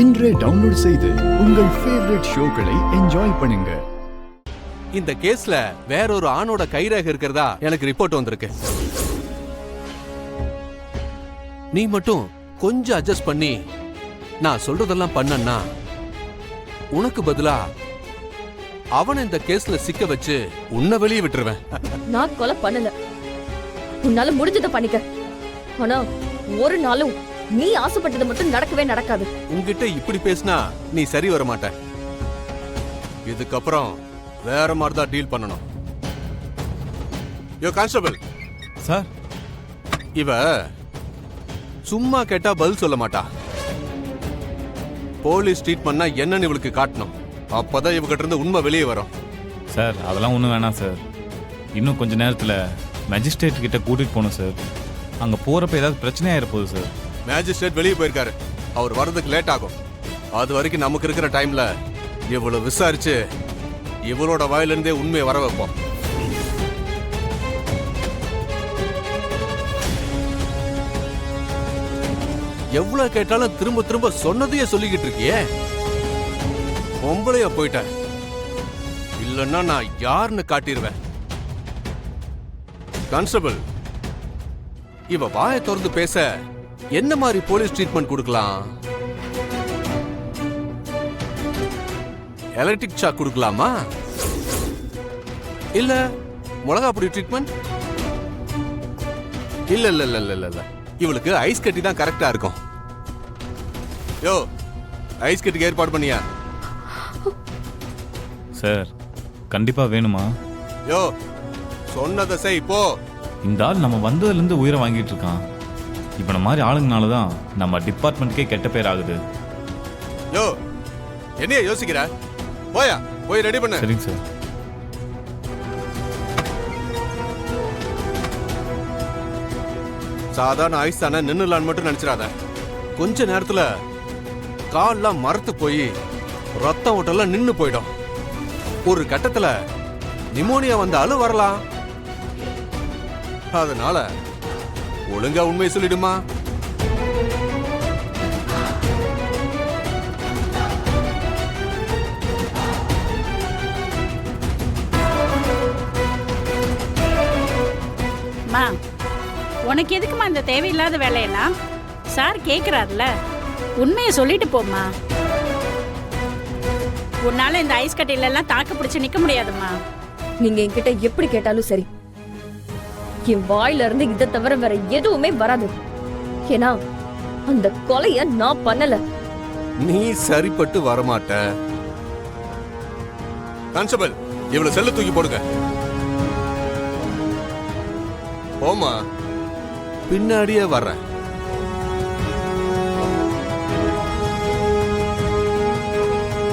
இன்றே டவுன்லோட் செய்து உங்கள் ஃபேவரட் ஷோக்களை என்ஜாய் பண்ணுங்க. இந்த கேஸ்ல வேற ஒரு ஆணோட கைரேகை இருக்கிறதா எனக்கு ரிப்போர்ட் வந்திருக்கு. நீ மட்டும் கொஞ்சம் அட்ஜஸ்ட் பண்ணி நான் சொல்றதெல்லாம் பண்ணன்னா உனக்கு பதிலா அவனை இந்த கேஸ்ல சிக்க வச்சு உன்னை வெளியே விட்டுருவேன். நான் கொலை பண்ணல, உன்னால முடிஞ்சதை பண்ணிக்க. ஆனா ஒரு நாளும் நீ ஆசைப்பட்டது மட்டும் நடக்கவே நடக்காது. உன்கிட்ட இப்படி பேசினா நீ சரி வர மாட்ட. இதுக்கப்புறம் வேற மாதிரி தான் டீல் பண்ணணும். யோ கான்ஸ்டபிள் சார், இவ சும்மா கேட்டா பதில் சொல்ல மாட்டா. போலீஸ் ட்ரீட்மெண்ட்னா என்னன்னு இவளுக்கு காட்டணும். அப்பதான் இவகிட்ட இருந்து உண்மை வெளியே வரும். சார் அதெல்லாம் ஒன்றும் வேணாம் சார். இன்னும் கொஞ்ச நேரத்தில் மேஜிஸ்ட்ரேட் கிட்ட கூட்டிகிட்டு போகணும் சார். அங்கே போகிறப்ப ஏதாவது பிரச்சனை ஆகிடப்போகுது சார். மேஜிஸ்ட்ரேட் வெளியே போயிருக்காரு, அவர் வர்றதுக்கு லேட் ஆகும். அது வரைக்கும் நமக்கு இருக்கிற டைம்ல இவ்வளவு விசாரிச்சு இவளோட வாயிலிருந்தே உண்மையை வர வைப்போம். எவ்வளவு கேட்டாலும் திரும்ப திரும்ப சொன்னதையே சொல்லிக்கிட்டு இருக்கியே. பொம்பளையா போயிட்ட, இல்லன்னா நான் யாருன்னு காட்டிடுவேன். கான்ஸ்டபிள், இவ வாயை திறந்து பேச என்ன மாதிரி போலீஸ் ட்ரீட்மெண்ட் கொடுக்கலாம்? எலக்ட்ரிக் ஷாக் கொடுக்கலாமா, இல்ல மிளகா பொடி ட்ரீட்மெண்ட்? இல்ல இல்ல இல்ல இல்ல இல்ல, இவளுக்கு ஐஸ் கட்டி தான் கரெக்டா இருக்கும். யோ, ஐஸ் கட்டிக்கு ஏற்பாடு பண்ணியா? சார் கண்டிப்பாக வேணுமா? யோ, சொன்னதை செய் போ. இந்த ஆள் நம்ம வந்ததுலேருந்து உயிரை வாங்கிட்டு இருக்கான். இவனை மாதிரி ஆளுங்கனால தான் நம்ம டிபார்ட்மெண்ட்டுக்கே கெட்ட பேர் ஆகுது. யோ, என்னைய யோசிக்கிற? போயா, போய் ரெடி பண்ணு. சரிங்க சார். சாதாரண ஐஸ் தானே, நின்னுலான்னு மட்டும் நினைச்சிடாத. கொஞ்ச நேரத்துல கால்லாம் மரத்து போய் ரத்தம் ஓட்டெல்லாம் நின்னு போயிடும். ஒரு கட்டத்துல நிமோனியா வந்தாலும் வரலாம். அதனால ஒழுங்கா உண்மையை சொல்லிடுமா. உனக்கு எதுக்குமா இந்த தேவையில்லாத வேலையெல்லாம்? சார் கேட்குறாருல, உண்மையை சொல்லிட்டு போம்மா. உன்னால இந்த ஐஸ் கட்டையிலெல்லாம் தாக்கு பிடிச்சி நிக்க முடியாதுமா. நீங்க என்கிட்ட எப்படி கேட்டாலும் சரி, என் வாயில இருந்து இதை தவிர வேற எதுவுமே வராது. ஏன்னா அந்த கொலைய நான் பண்ணல. நீ சரிப்பட்டு வரமாட்ட. கான்ஸ்டபிள், இவ்வளவு செல்ல தூக்கி போடுங்க. போமா, பின்னாடியே வர்றேன்.